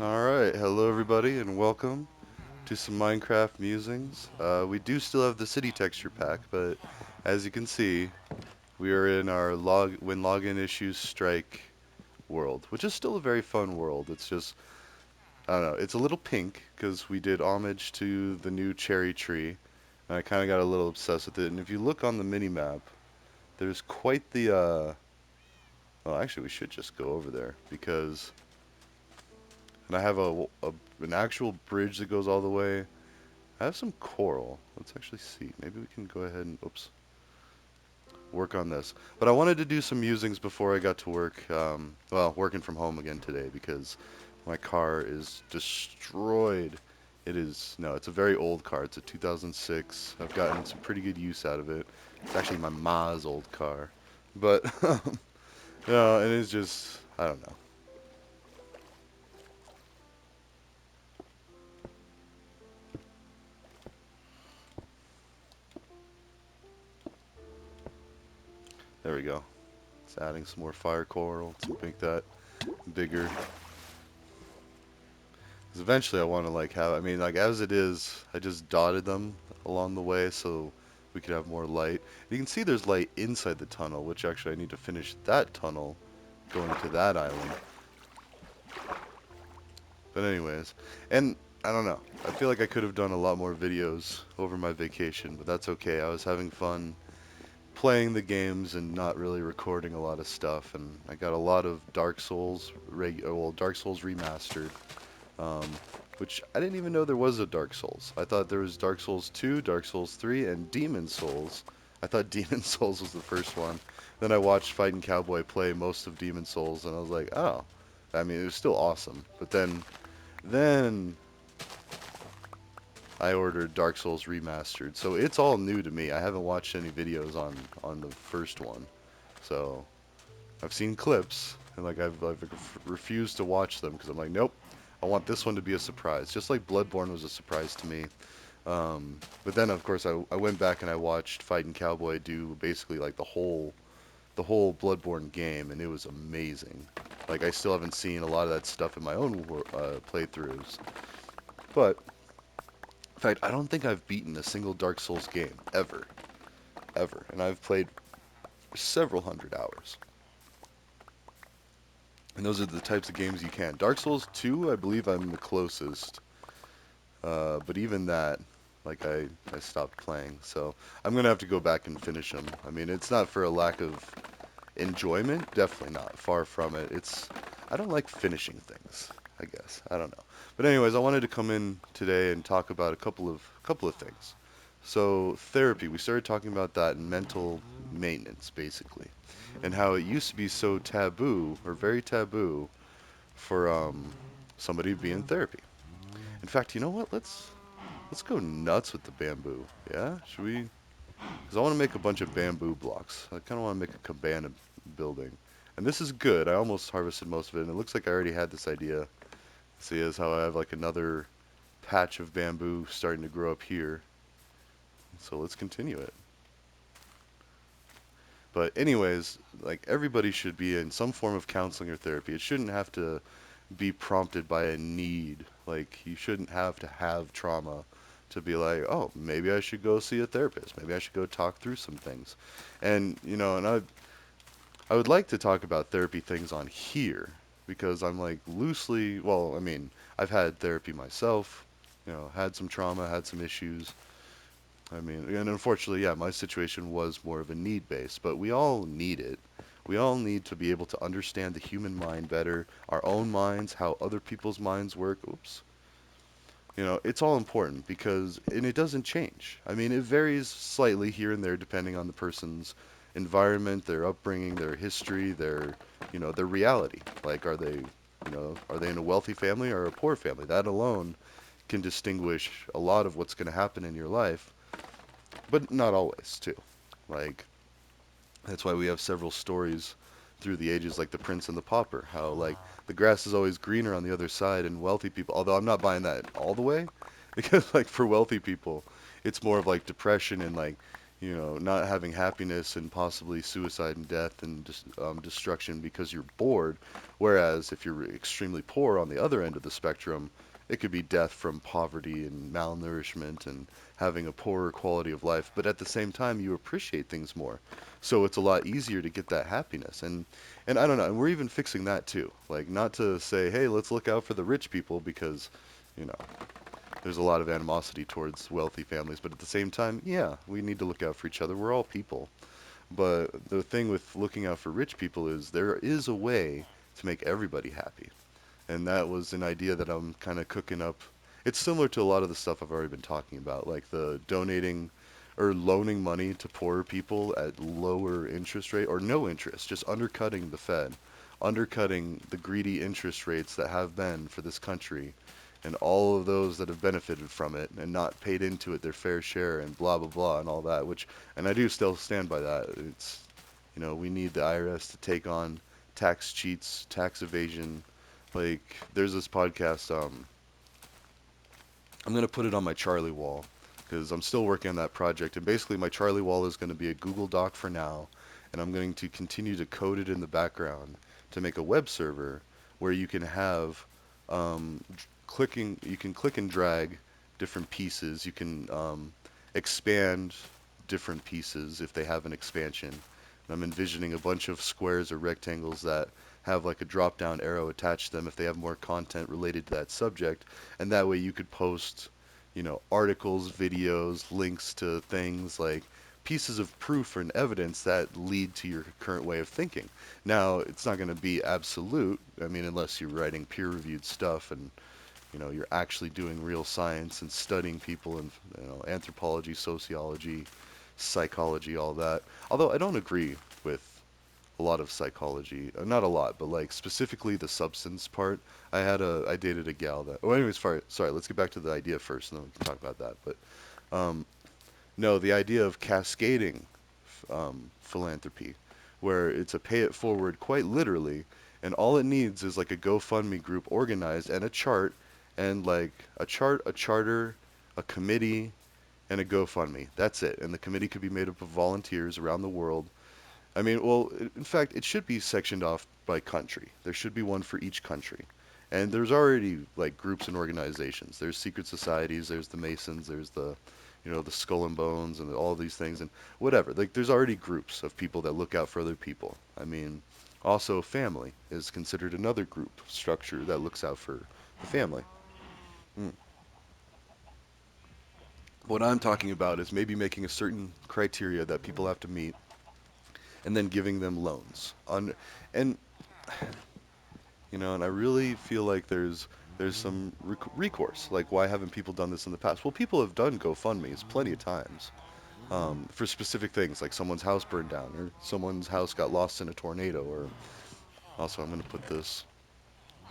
Alright, hello everybody and welcome to some Minecraft Musings. We do still have the city texture pack, but as you can see, we are in our when login issues strike world, which is still a very fun world. It's just, I don't know, it's a little pink because we did homage to the new cherry tree, and I kind of got a little obsessed with it. And if you look on the mini map, there's quite the, well, actually, we should just go over there because, and I have an actual bridge that goes all the way. I have some coral. Let's actually see. Maybe we can go ahead and, oops, work on this. But I wanted to do some musings before I got to work. Well, working from home again today because my car is destroyed. It is, no, it's a very old car. It's a 2006. I've gotten some pretty good use out of it. It's actually my ma's old car. But, no, it is just, I don't know. There we go. It's adding some more fire coral to make that bigger. 'Cause eventually I want to like have, I mean, like as it is, I just dotted them along the way so we could have more light. You can see there's light inside the tunnel, which actually I need to finish that tunnel going to that island. But anyways, and I don't know. I feel like I could have done a lot more videos over my vacation, but that's okay. I was having fun playing the games and not really recording a lot of stuff, and I got a lot of Dark Souls remastered. um, which I didn't even know there was a Dark Souls. I thought there was Dark Souls 2, Dark Souls 3, and Demon Souls. I thought Demon Souls was the first one. Then I watched Fighting Cowboy play most of Demon Souls, and I was like, oh. I mean, it was still awesome. But then I ordered Dark Souls Remastered. So it's all new to me. I haven't watched any videos on the first one. So I've seen clips, and like I've refused to watch them because I'm like, nope, I want this one to be a surprise. Just like Bloodborne was a surprise to me. But then of course I went back and I watched Fightin' Cowboy do basically like the whole Bloodborne game, and it was amazing. Like I still haven't seen a lot of that stuff in my own playthroughs. But in fact, I don't think I've beaten a single Dark Souls game ever, and I've played several hundred hours. And those are the types of games you can. Dark Souls 2, I believe I'm the closest. But even that, like I stopped playing. So I'm gonna have to go back and finish them. I mean, it's not for a lack of enjoyment. Definitely not. Far from it. I don't like finishing things, I guess. I don't know. But anyways, I wanted to come in today and talk about a couple of things. So therapy, we started talking about that and mental maintenance, basically, and how it used to be so taboo or very taboo for somebody to be in therapy. In fact, you know what? Let's go nuts with the bamboo. Yeah, should we? Because I want to make a bunch of bamboo blocks. I kind of want to make a cabana building, and this is good. I almost harvested most of it, and it looks like I already had this idea. See, is how I have like another patch of bamboo starting to grow up here. So let's continue it. But anyways, like everybody should be in some form of counseling or therapy. It shouldn't have to be prompted by a need. Like you shouldn't have to have trauma to be like, oh, maybe I should go see a therapist. Maybe I should go talk through some things. And and I would like to talk about therapy things on here because I'm like loosely, well, I mean, I've had therapy myself, had some trauma, had some issues. I mean, and unfortunately, yeah, my situation was more of a need base, but we all need it. We all need to be able to understand the human mind better, our own minds, how other people's minds work. Oops. It's all important because, and it doesn't change. I mean, it varies slightly here and there depending on the person's environment, their upbringing, their history, their reality. Like, are they in a wealthy family or a poor family? That alone can distinguish a lot of what's going to happen in your life, but not always, too. Like, that's why we have several stories through the ages, like the Prince and the Pauper, how like the grass is always greener on the other side, and wealthy people. Although I'm not buying that all the way, because like for wealthy people, it's more of like depression and like, not having happiness and possibly suicide and death and destruction because you're bored. Whereas if you're extremely poor on the other end of the spectrum, it could be death from poverty and malnourishment and having a poorer quality of life. But at the same time, you appreciate things more. So it's a lot easier to get that happiness. And I don't know, and we're even fixing that too. Like, not to say, hey, let's look out for the rich people because, you know, there's a lot of animosity towards wealthy families, but at the same time, yeah, we need to look out for each other. We're all people. But the thing with looking out for rich people is there is a way to make everybody happy. And that was an idea that I'm kind of cooking up. It's similar to a lot of the stuff I've already been talking about, like the donating or loaning money to poorer people at lower interest rate or no interest, just undercutting the Fed, undercutting the greedy interest rates that have been for this country and all of those that have benefited from it and not paid into it their fair share and blah blah blah and all that, which, and I do still stand by that. It's, we need the IRS to take on tax cheats, tax evasion. Like, there's this podcast, I'm gonna put it on my Charlie wall because I'm still working on that project, and basically my Charlie wall is going to be a Google Doc for now, and I'm going to continue to code it in the background to make a web server where you can have you can click and drag different pieces. You can expand different pieces if they have an expansion. And I'm envisioning a bunch of squares or rectangles that have like a drop down arrow attached to them if they have more content related to that subject. And that way you could post, articles, videos, links to things like pieces of proof and evidence that lead to your current way of thinking. Now, it's not going to be absolute. I mean, unless you're writing peer-reviewed stuff and you're actually doing real science and studying people and anthropology, sociology, psychology, all that. Although I don't agree with a lot of psychology, not a lot, but like specifically the substance part. I dated a gal that. Oh, anyways, sorry. Let's get back to the idea first, and then we can talk about that. But um, no, the idea of cascading philanthropy, where it's a pay it forward quite literally, and all it needs is like a GoFundMe group organized and a chart, and like a charter, a committee, and a GoFundMe. That's it. And the committee could be made up of volunteers around the world. I mean, well, in fact, it should be sectioned off by country. There should be one for each country. And there's already like groups and organizations. There's secret societies, there's the Masons, there's the Skull and Bones and all these things and whatever. Like there's already groups of people that look out for other people. I mean, also family is considered another group structure that looks out for the family. Mm. What I'm talking about is maybe making a certain criteria that people have to meet and then giving them loans. And and I really feel like there's some recourse. Like, why haven't people done this in the past? Well, people have done GoFundMe's plenty of times for specific things, like someone's house burned down or someone's house got lost in a tornado. Or also, I'm going to put this.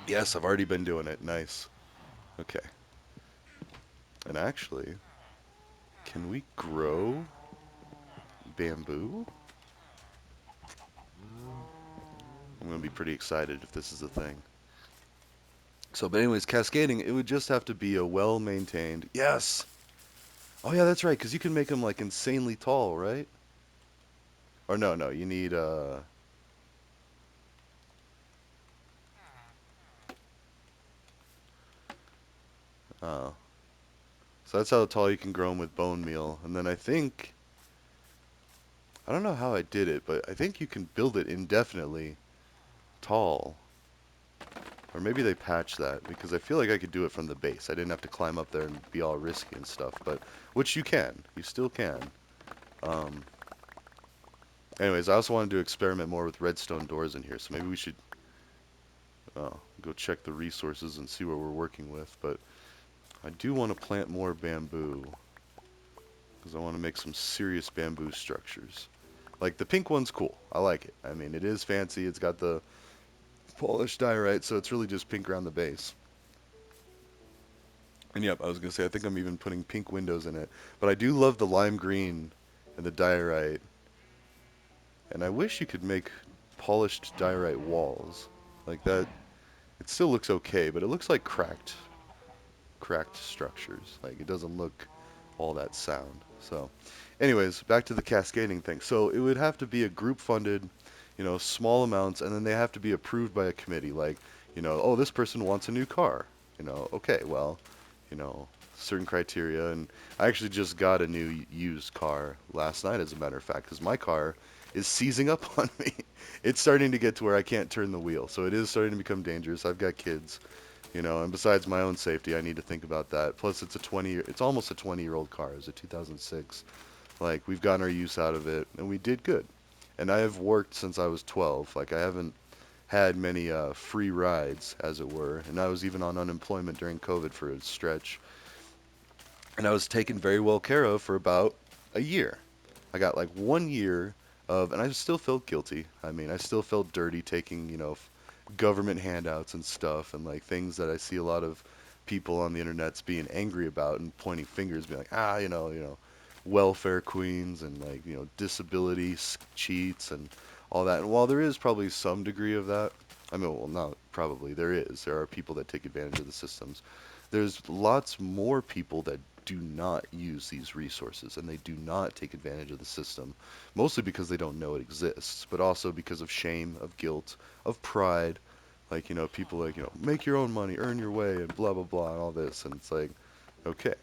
Yes, I've already been doing it. Nice. Okay. And actually, can we grow bamboo? I'm going to be pretty excited if this is a thing. So, but anyways, cascading, it would just have to be a well-maintained. Yes. Oh yeah, that's right. Because you can make them like insanely tall, right? Or no, no, you need oh. So that's how tall you can grow them with bone meal. And then I don't know how I did it, but I think you can build it indefinitely tall. Or maybe they patched that because I feel like I could do it from the base. I didn't have to climb up there and be all risky and stuff, but which you can. You still can. Um, anyways, I also wanted to experiment more with redstone doors in here, so maybe we should go check the resources and see what we're working with. But I do want to plant more bamboo because I want to make some serious bamboo structures. Like the pink one's cool. I like it. I mean, it is fancy. It's got the polished diorite, so it's really just pink around the base. And yep, I was gonna say I think I'm even putting pink windows in it. But I do love the lime green and the diorite. And I wish you could make polished diorite walls. Like that it still looks okay, but it looks like cracked structures. Like it doesn't look all that sound. So, Anyways, back to the cascading thing. So it would have to be a group funded, small amounts, and then they have to be approved by a committee. Like, oh, this person wants a new car. Okay, well, you know, certain criteria. And I actually just got a new used car last night, as a matter of fact, because my car is seizing up on me. It's starting to get to where I can't turn the wheel. So it is starting to become dangerous. I've got kids, and besides my own safety, I need to think about that. Plus, it's almost a 20-year-old car. It's a 2006. Like, we've gotten our use out of it, and we did good. And I have worked since I was 12. Like, I haven't had many free rides, as it were. And I was even on unemployment during COVID for a stretch. And I was taken very well care of for about a year. I got like 1 year of, and I still felt guilty. I mean, I still felt dirty taking, government handouts and stuff, and like things that I see a lot of people on the internet's being angry about and pointing fingers, being like, welfare queens and like, disability cheats and all that. And while there is probably some degree of that, I mean, well, not probably, there is. There are people that take advantage of the systems. There's lots more people that do not use these resources and they do not take advantage of the system, mostly because they don't know it exists, but also because of shame, of guilt, of pride. Like, people like, make your own money, earn your way, and blah, blah, blah, and all this. And it's like, okay.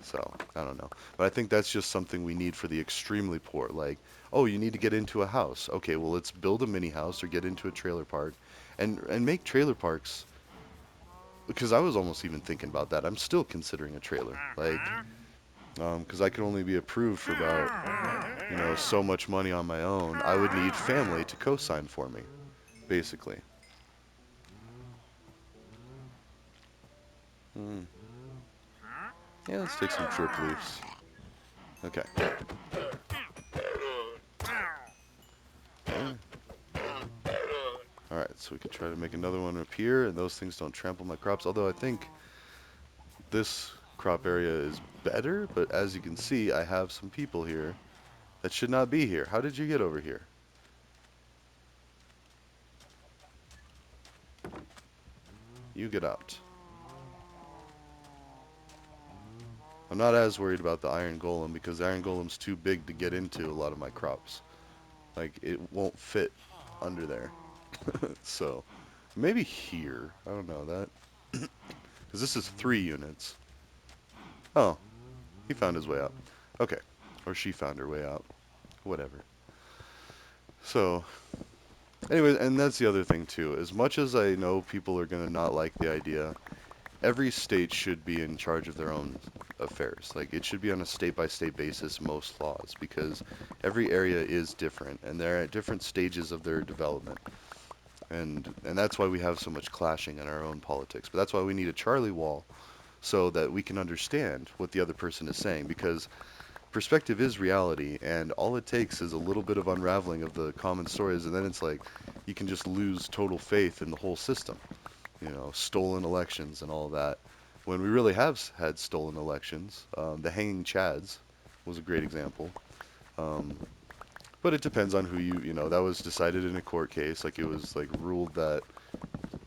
So, I don't know. But I think that's just something we need for the extremely poor. Like, oh, you need to get into a house. Okay, well, let's build a mini house or get into a trailer park and make trailer parks. Because I was almost even thinking about that. I'm still considering a trailer. Like, because I could only be approved for about, so much money on my own. I would need family to co-sign for me, basically. Mm. Yeah, let's take some drip leaves. Okay. Yeah. Alright, so we could try to make another one up here, and those things don't trample my crops. Although I think this crop area is better, but as you can see, I have some people here that should not be here. How did you get over here? You get out. I'm not as worried about the iron golem because the iron golem's too big to get into a lot of my crops. Like, it won't fit under there. So, maybe here. I don't know that. Because this is 3 units. Oh, he found his way out. Okay. Or she found her way out. Whatever. So, anyway, and that's the other thing too. As much as I know people are going to not like the idea, every state should be in charge of their own affairs. Like, it should be on a state-by-state basis, most laws, because every area is different, and they're at different stages of their development. And that's why we have so much clashing in our own politics. But that's why we need a Charlie wall so that we can understand what the other person is saying, because perspective is reality, and all it takes is a little bit of unraveling of the common stories, and then it's like you can just lose total faith in the whole system. Stolen elections and all that. When we really have had stolen elections, the hanging chads was a great example. Um, but it depends on who that was decided in a court case. Like, it was like ruled that,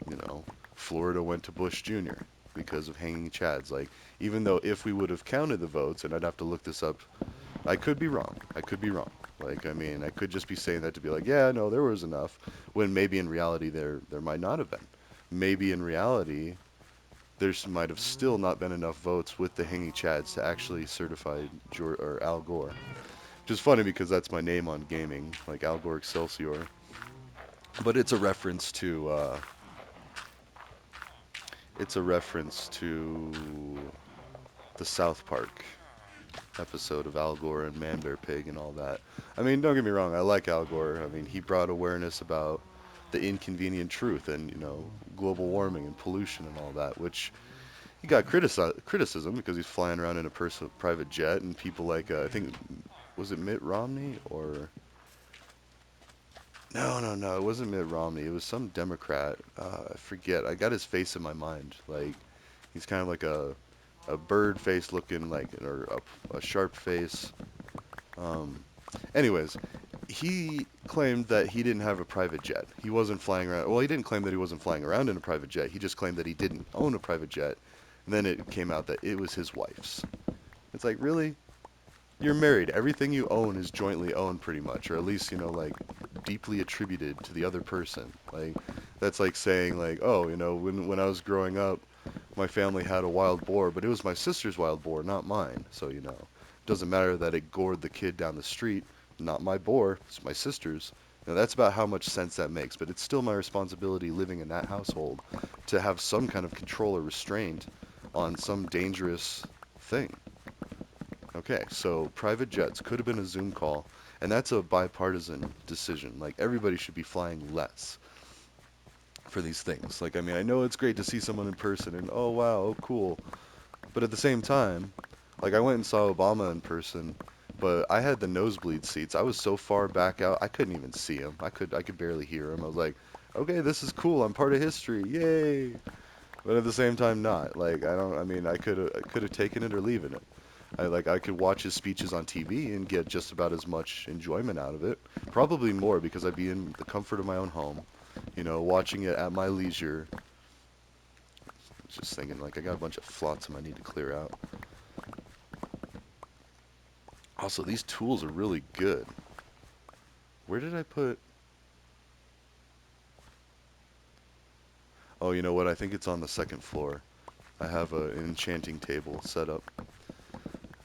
you know, Florida went to Bush Jr. because of hanging chads. Like, even though if we would have counted the votes, and I'd have to look this up, I could be wrong. I could be wrong. Like, I mean, I could just be saying that to be like, yeah, no, there was enough, when maybe in reality there might not have been. Maybe in reality there might have still not been enough votes with the hanging chads to actually certify or Al Gore. Which is funny because that's my name on gaming, like Al Gore Excelsior. But it's a reference to the South Park episode of Al Gore and Man Bear Pig and all that. I mean, don't get me wrong, I like Al Gore. I mean, he brought awareness about the inconvenient truth and, global warming and pollution and all that, which he got criticism because he's flying around in a private jet, and people like, I think, was it Mitt Romney or... No, no, no, it wasn't Mitt Romney. It was some Democrat. I forget. I got his face in my mind. Like, he's kind of like a bird face looking, like, or a sharp face. Um, Anyways, he claimed that he didn't have a private jet. He wasn't flying around. Well, he didn't claim that he wasn't flying around in a private jet. He just claimed that he didn't own a private jet. And then it came out that it was his wife's. It's like, really? you're married. Everything you own is jointly owned pretty much, or at least, like deeply attributed to the other person. Like that's like saying like, oh, when I was growing up, my family had a wild boar, but it was my sister's wild boar, not mine. So, it doesn't matter that it gored the kid down the street, not my boar, it's my sister's. That's about how much sense that makes, but it's still my responsibility living in that household to have some kind of control or restraint on some dangerous thing. Okay, so private jets could have been a Zoom call, and that's a bipartisan decision. Like everybody should be flying less for these things. Like, I mean, I know it's great to see someone in person and oh wow, oh cool, but at the same time, like I went and saw Obama in person, but I had the nosebleed seats. I was so far back out, I couldn't even see him. I could barely hear him. I was like, okay, this is cool. I'm part of history. Yay. But at the same time not. Like I mean, I could have taken it or leaving it. I could watch his speeches on TV and get just about as much enjoyment out of it. Probably more because I'd be in the comfort of my own home, watching it at my leisure. I was just thinking like I got a bunch of flotsam I need to clear out. Also, these tools are really good. Where did I put? Oh, you know what? I think it's on the second floor. I have an enchanting table set up.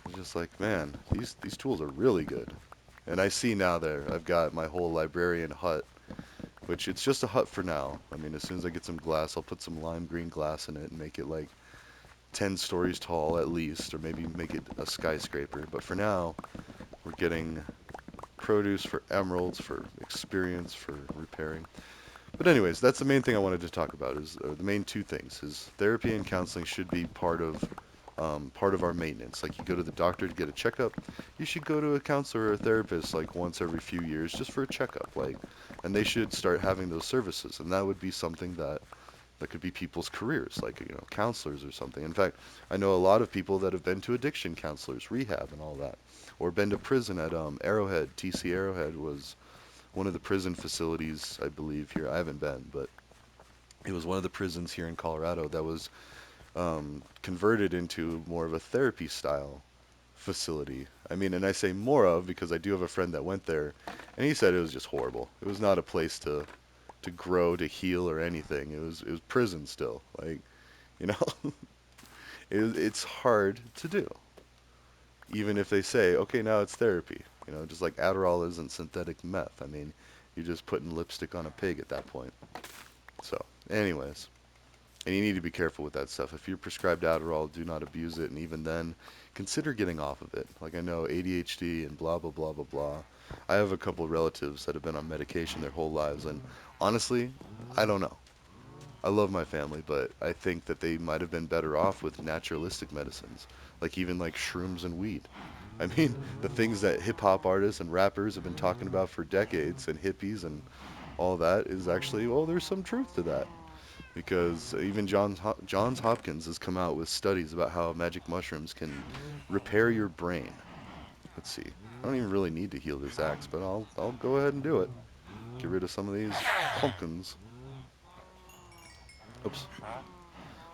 I'm just like, man, these tools are really good. And I see now there, I've got my whole librarian hut, which it's just a hut for now. I mean, as soon as I get some glass, I'll put some lime green glass in it and make it like 10 stories tall at least, or maybe make it a skyscraper. But for now, we're getting produce for emeralds, for experience, for repairing. But anyways, that's the main thing I wanted to talk about. Is the main two things is therapy and counseling should be part of our maintenance. Like you go to the doctor to get a checkup, you should go to a counselor or a therapist like once every few years just for a checkup. Like, and they should start having those services, and that would be something that could be people's careers, like counselors or something. In fact, I know a lot of people that have been to addiction counselors, rehab, and all that, or been to prison at Arrowhead. TC Arrowhead was one of the prison facilities, I believe, here. I haven't been, but it was one of the prisons here in Colorado that was converted into more of a therapy style facility. I mean, and I say more of because I do have a friend that went there, and he said it was just horrible. It was not a place to grow, to heal, or anything. It was prison still. Like, you know, it's hard to do, even if they say, okay, now it's therapy. Just like Adderall isn't synthetic meth. I mean, you're just putting lipstick on a pig at that point. So, anyways, and you need to be careful with that stuff. If you're prescribed Adderall, do not abuse it, and even then, consider getting off of it. Like I know ADHD and blah blah blah blah blah. I have a couple relatives that have been on medication their whole lives, and honestly, I don't know. I love my family, but I think that they might have been better off with naturalistic medicines, like even like shrooms and weed. I mean, the things that hip hop artists and rappers have been talking about for decades, and hippies and all that is actually, well, there's some truth to that because even Johns Hopkins has come out with studies about how magic mushrooms can repair your brain. Let's see. I don't even really need to heal this axe, but I'll go ahead and do it. Get rid of some of these pumpkins. Oops.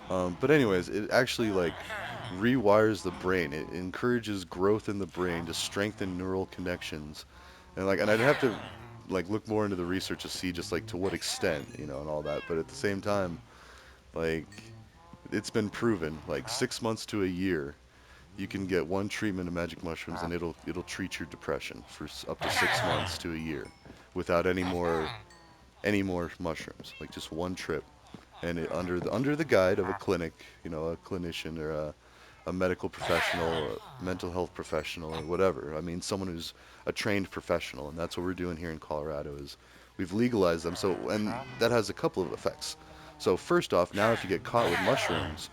But anyways, it actually like rewires the brain. It encourages growth in the brain to strengthen neural connections. And I'd have to like look more into the research to see just like to what extent, and all that. But at the same time, like it's been proven, like 6 months to a year, you can get one treatment of magic mushrooms and it'll treat your depression for up to 6 months to a year without any more mushrooms. Like just one trip, and under the guide of a clinic, a clinician or a medical professional, a mental health professional, or whatever. I mean, someone who's a trained professional, and that's what we're doing here in Colorado. Is we've legalized them. So, and that has a couple of effects. So first off, now if you get caught with mushrooms,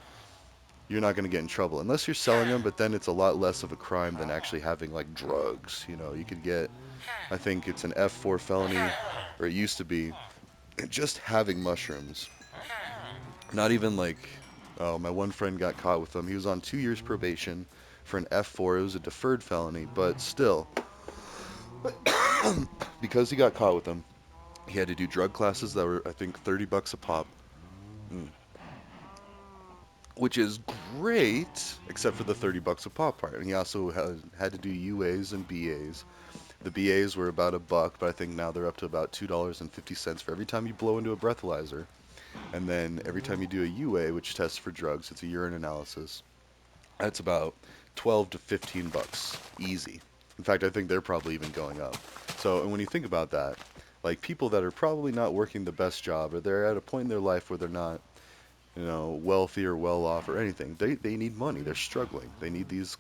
you're not going to get in trouble unless you're selling them, but then it's a lot less of a crime than actually having like drugs. You could get, I think it's an F4 felony, or it used to be, just having mushrooms. Not even like, oh, my one friend got caught with them. He was on 2 years probation for an F4. It was a deferred felony, but still, because he got caught with them, he had to do drug classes that were, I think, $30 a pop. Mm. which is great, except for the 30 bucks a pop part. And he also had to do UAs and BAs. The BAs were about a buck, but I think now they're up to about $2.50 for every time you blow into a breathalyzer. And then every time you do a UA, which tests for drugs, it's a urine analysis. That's about 12 to 15 bucks, easy. In fact, I think they're probably even going up. So, and when you think about that, like people that are probably not working the best job, or they're at a point in their life where they're not, wealthy or well off or anything. They need money. They're struggling. They need these,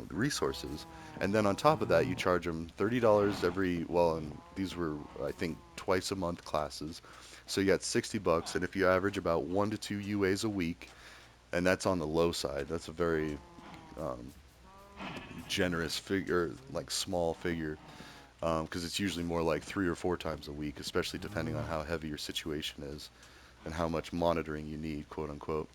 resources. And then on top of that, you charge them $30 every, well, and these were, I think, twice a month classes. So you got 60 bucks, and if you average about 1 to 2 UAs a week, and that's on the low side, that's a very um, generous figure, like small figure, because it's usually more like 3 or 4 times a week, especially depending on how heavy your situation is and how much monitoring you need, quote unquote.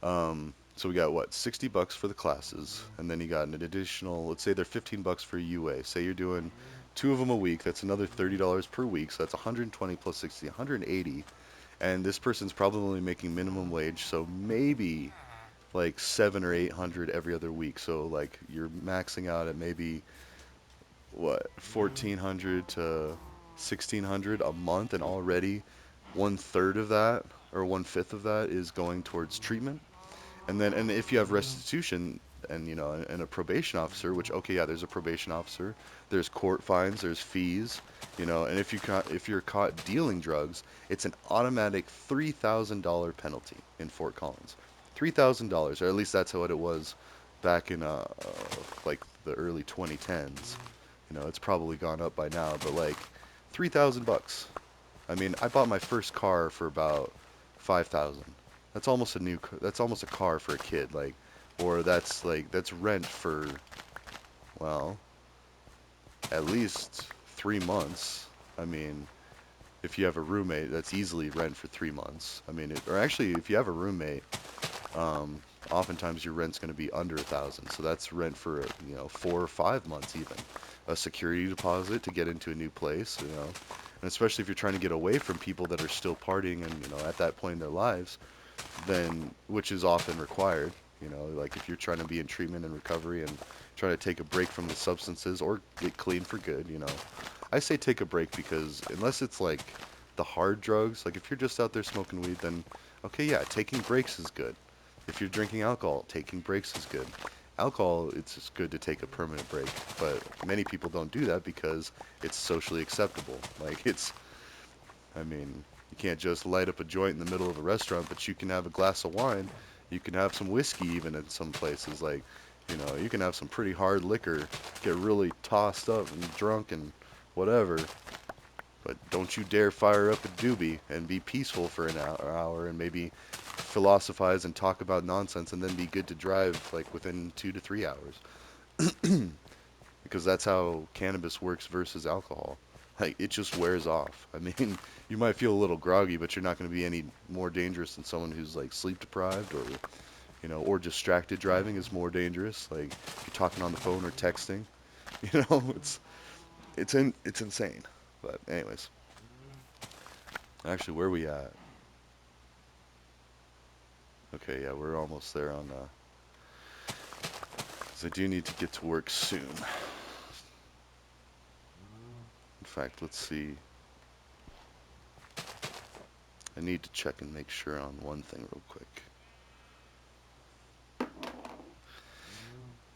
So we got what, 60 bucks for the classes, and then you got an additional, let's say they're 15 bucks for a UA. Say you're doing two of them a week, that's another $30 per week, so that's 120 plus 60, 180. And this person's probably making minimum wage, so maybe like 7 or 800 every other week. So like you're maxing out at maybe what, 1400 to 1600 a month, and already one third of that or one fifth of that is going towards treatment. And then, and if you have restitution and and a probation officer, which okay, yeah, there's a probation officer, there's court fines, there's fees, and if you're caught dealing drugs, it's an automatic $3,000 penalty in Fort Collins. $3,000, or at least that's what it was back in like the early 2010s. It's probably gone up by now, but like 3,000 bucks. I mean, I bought my first car for about 5,000. That's almost a car for a kid, like, or that's rent for, well, at least 3 months. I mean, if you have a roommate, that's easily rent for 3 months. I mean, or actually, if you have a roommate, um, oftentimes your rent's going to be under 1,000. So that's rent for 4 or 5 months even. A security deposit to get into a new place, and especially if you're trying to get away from people that are still partying and at that point in their lives, then which is often required. Like if you're trying to be in treatment and recovery and trying to take a break from the substances or get clean for good. I say take a break because unless it's like the hard drugs, like if you're just out there smoking weed, then okay, yeah, taking breaks is good. If you're drinking alcohol, taking breaks is good. Alcohol, it's just good to take a permanent break, but many people don't do that because it's socially acceptable. Like I mean, you can't just light up a joint in the middle of a restaurant, but you can have a glass of wine. You can have some whiskey even in some places. Like, you can have some pretty hard liquor, get really tossed up and drunk and whatever. But don't you dare fire up a doobie and be peaceful for an hour and maybe philosophize and talk about nonsense and then be good to drive like within 2 to 3 hours. Because that's how cannabis works versus alcohol. Like it just wears off. I mean, you might feel a little groggy, but you're not going to be any more dangerous than someone who's like sleep deprived or or distracted driving is more dangerous. Like if you're talking on the phone or texting, it's insane. But anyways, actually, where we at? Okay, yeah, we're almost there on. 'Cause I do need to get to work soon. In fact, let's see. I need to check and make sure on one thing real quick.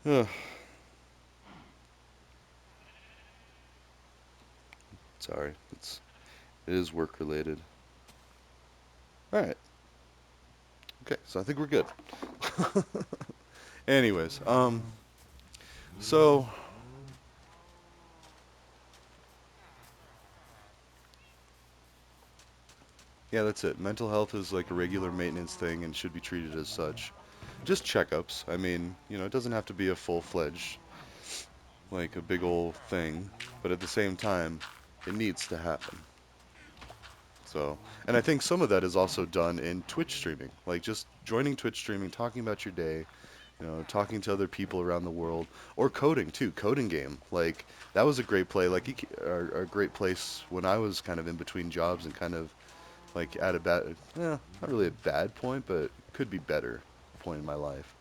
Ugh, sorry, it is work related. All right. Okay, so I think we're good. Anyways, so yeah, that's it. Mental health is like a regular maintenance thing and should be treated as such. Just checkups. I mean, it doesn't have to be a full-fledged, like a big old thing, but at the same time, it needs to happen. So, and I think some of that is also done in Twitch streaming, like just joining Twitch streaming, talking about your day, talking to other people around the world, or coding too, coding game. Like that was a great play, like a great place when I was kind of in between jobs and kind of like at a bad, not really a bad point, but could be better point in my life.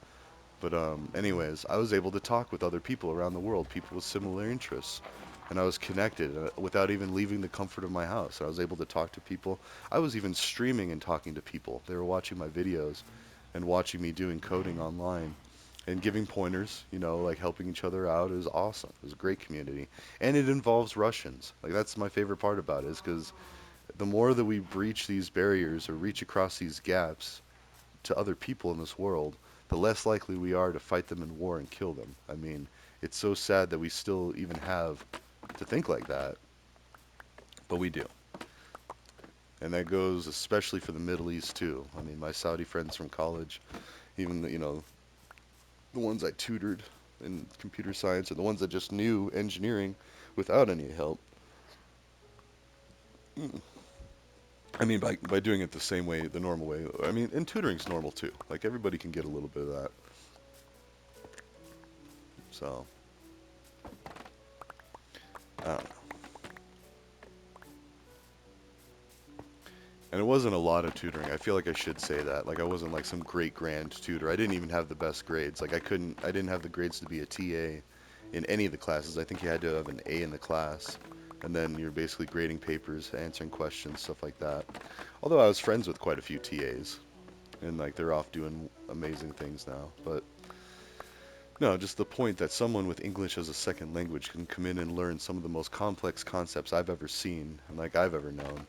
But anyways, I was able to talk with other people around the world, people with similar interests, and I was connected without even leaving the comfort of my house. I was able to talk to people. I was even streaming and talking to people. They were watching my videos and watching me doing coding online and giving pointers, like helping each other out. It was awesome. It was a great community, and it involves Russians. Like that's my favorite part about it, is because the more that we breach these barriers or reach across these gaps to other people in this world, the less likely we are to fight them in war and kill them. I mean, it's so sad that we still even have to think like that, but we do. And that goes especially for the Middle East too. I mean, my Saudi friends from college, even the ones I tutored in computer science, or the ones that just knew engineering without any help. Mm. I mean, by doing it the same way, the normal way. I mean, and tutoring's normal too. Like everybody can get a little bit of that. So, I don't know. And it wasn't a lot of tutoring. I feel like I should say that. Like I wasn't like some great grand tutor. I didn't even have the best grades. Like I didn't have the grades to be a TA in any of the classes. I think you had to have an A in the class. And then you're basically grading papers, answering questions, stuff like that. Although I was friends with quite a few TAs, and like they're off doing amazing things now. But no, just the point that someone with English as a second language can come in and learn some of the most complex concepts I've ever seen and like I've ever known.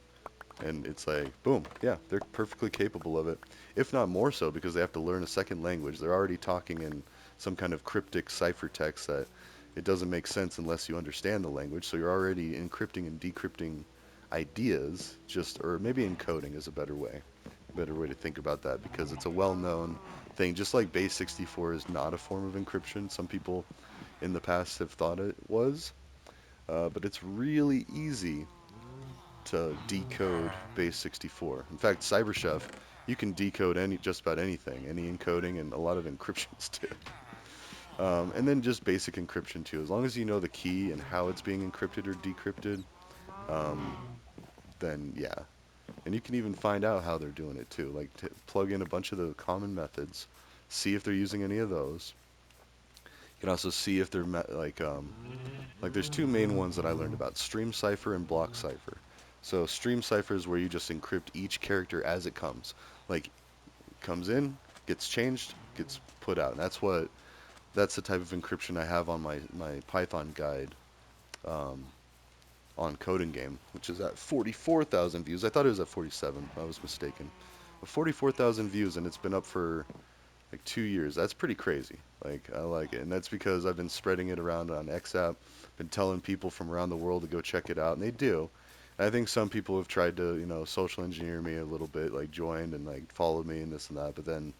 And it's like, boom, yeah, they're perfectly capable of it. If not more so, because they have to learn a second language. They're already talking in some kind of cryptic ciphertext that it doesn't make sense unless you understand the language. So you're already encrypting and decrypting ideas, just, or maybe encoding is a better way to think about that, because it's a well-known thing. Just like base 64 is not a form of encryption. Some people in the past have thought it was, but it's really easy to decode base 64. In fact, CyberChef, you can decode just about anything, any encoding, and a lot of encryptions too. And then just basic encryption too. As long as you know the key and how it's being encrypted or decrypted, um, then yeah. And you can even find out how they're doing it too. Like plug in a bunch of the common methods, see if they're using any of those. You can also see if they're like there's two main ones that I learned about: stream cipher and block cipher. So stream cipher is where you just encrypt each character as it comes. Like comes in, gets changed, gets put out. And that's the type of encryption I have on my Python guide um, on Coding Game, which is at 44,000 views. I thought it was at 47. I was mistaken. But 44,000 views, and it's been up for like 2 years. That's pretty crazy. Like I like it, and that's because I've been spreading it around on XApp, been telling people from around the world to go check it out, and they do. And I think some people have tried to, social engineer me a little bit, like joined and like followed me and this and that. But then,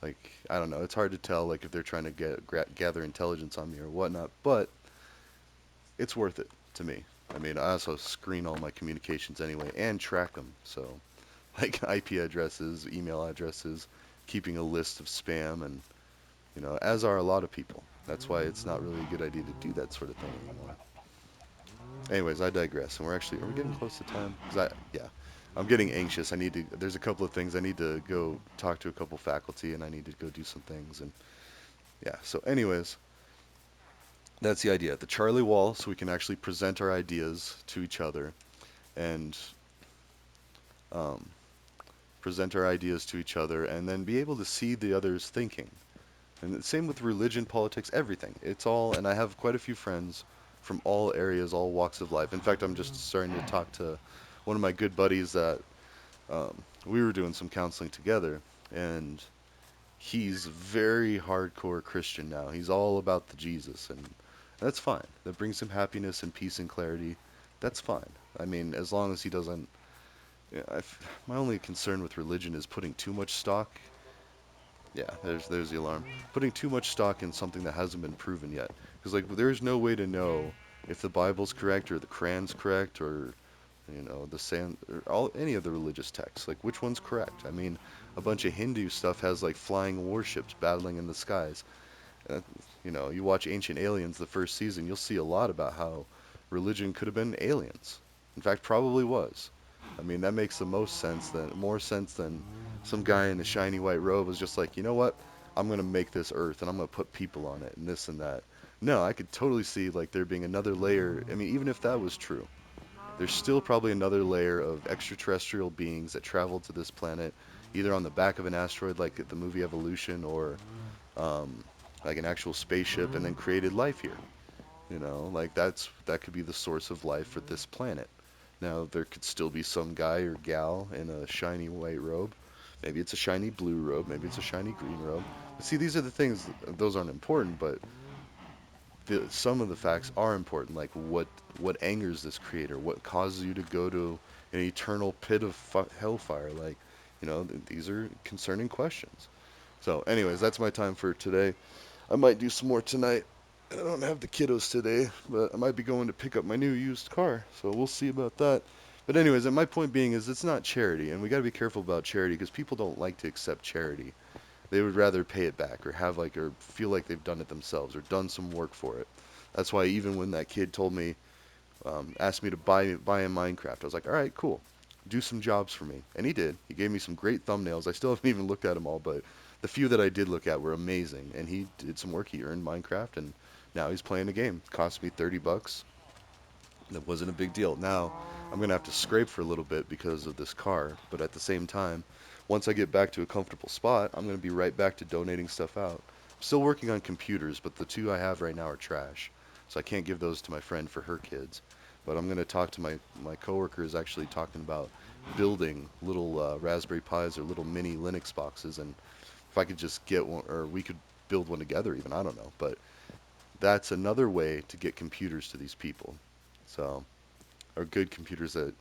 like, I don't know. It's hard to tell, like, if they're trying to gather intelligence on me or whatnot. But it's worth it to me. I mean, I also screen all my communications anyway and track them. So, like IP addresses, email addresses, keeping a list of spam, and as are a lot of people. That's why it's not really a good idea to do that sort of thing anymore. Anyways, I digress. And are we getting close to time? 'Cause yeah, I'm getting anxious. There's a couple of things I need to go talk to a couple faculty, and I need to go do some things. And yeah, so anyways, that's the idea. The Charlie Wall, so we can actually present our ideas to each other and um, and then be able to see the other's thinking. And the same with religion, politics, everything. It's all, and I have quite a few friends from all areas, all walks of life. In fact, I'm just starting to talk to one of my good buddies that we were doing some counseling together, and he's very hardcore Christian now. He's all about the Jesus, and that's fine. That brings him happiness and peace and clarity. That's fine. I mean, as long as he doesn't. Yeah, my only concern with religion is putting too much stock. Yeah, there's the alarm. Putting too much stock in something that hasn't been proven yet. Because like there's no way to know if the Bible's correct or the Quran's correct or the sand or any of the religious texts. Like which one's correct? I mean, a bunch of Hindu stuff has like flying warships battling in the skies. Uh, you watch Ancient Aliens the first season, you'll see a lot about how religion could have been aliens. In fact, probably was. I mean, that makes the most sense than more sense than some guy in a shiny white robe was just like, you know what? I'm gonna make this Earth and I'm gonna put people on it and this and that. No, I could totally see like there being another layer. I mean, even if that was true, there's still probably another layer of extraterrestrial beings that traveled to this planet, either on the back of an asteroid like the movie Evolution, or um, like an actual spaceship, and then created life here. Like that could be the source of life for this planet. Now, there could still be some guy or gal in a shiny white robe. Maybe it's a shiny blue robe. Maybe it's a shiny green robe. But see, these are the things, those aren't important, but some of the facts are important. Like what angers this creator? What causes you to go to an eternal pit of hellfire? Like, these are concerning questions. So, anyways, that's my time for today. I might do some more tonight. I don't have the kiddos today, but I might be going to pick up my new used car, so we'll see about that. But anyways, and my point being is it's not charity, and we got to be careful about charity because people don't like to accept charity. They would rather pay it back or have like or feel like they've done it themselves or done some work for it. That's why even when that kid told me, asked me to buy a Minecraft, I was like, all right, cool, do some jobs for me, and he did. He gave me some great thumbnails. I still haven't even looked at them all, but the few that I did look at were amazing. And he did some work. He earned Minecraft, and now he's playing the game. It cost me $30. That wasn't a big deal. Now I'm gonna have to scrape for a little bit because of this car, but at the same time, once I get back to a comfortable spot, I'm gonna be right back to donating stuff out. I'm still working on computers, but the two I have right now are trash, so I can't give those to my friend for her kids. But I'm gonna talk to my coworker is actually talking about building little Raspberry Pis or little mini Linux boxes, and if I could just get one, or we could build one together even, I don't know. But that's another way to get computers to these people. So, or good computers that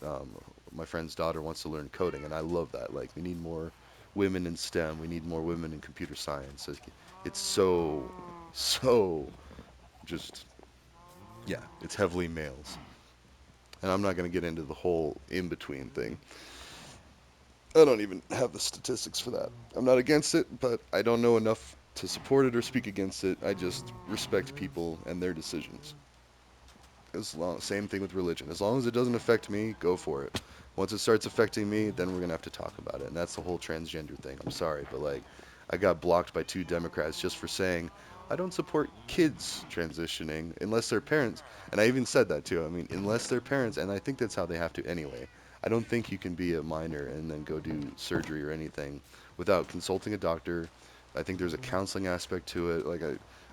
my friend's daughter wants to learn coding, and I love that. Like, we need more women in STEM. We need more women in computer science. It's so just, yeah, it's heavily males. And I'm not going to get into the whole in between thing. I don't even have the statistics for that. I'm not against it, but I don't know enough to support it or speak against it. I just respect people and their decisions. Same thing with religion. As long as it doesn't affect me, go for it. Once it starts affecting me, then we're gonna have to talk about it. And that's the whole transgender thing. I'm sorry, but like, I got blocked by two Democrats just for saying I don't support kids transitioning unless their parents. And I even said that too. I mean, unless their parents, and I think that's how they have to anyway. I don't think you can be a minor and then go do surgery or anything without consulting a doctor. I think there's a counseling aspect to it. Like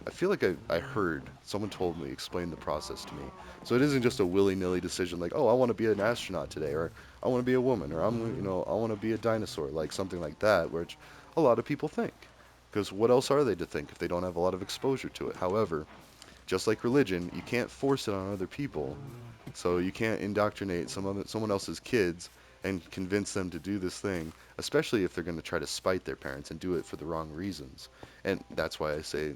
I feel like I heard someone told me, explain the process to me. So it isn't just a willy-nilly decision like, oh, I want to be an astronaut today, or I want to be a woman, or I want to be a dinosaur, like something like that, which a lot of people think. Because what else are they to think if they don't have a lot of exposure to it? However, just like religion, you can't force it on other people. So you can't indoctrinate someone else's kids and convince them to do this thing, especially if they're going to try to spite their parents and do it for the wrong reasons. And that's why I say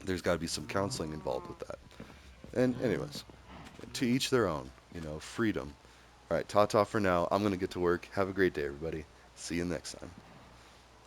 there's got to be some counseling involved with that. And anyways, to each their own, freedom. All right, ta-ta for now. I'm going to get to work. Have a great day, everybody. See you next time.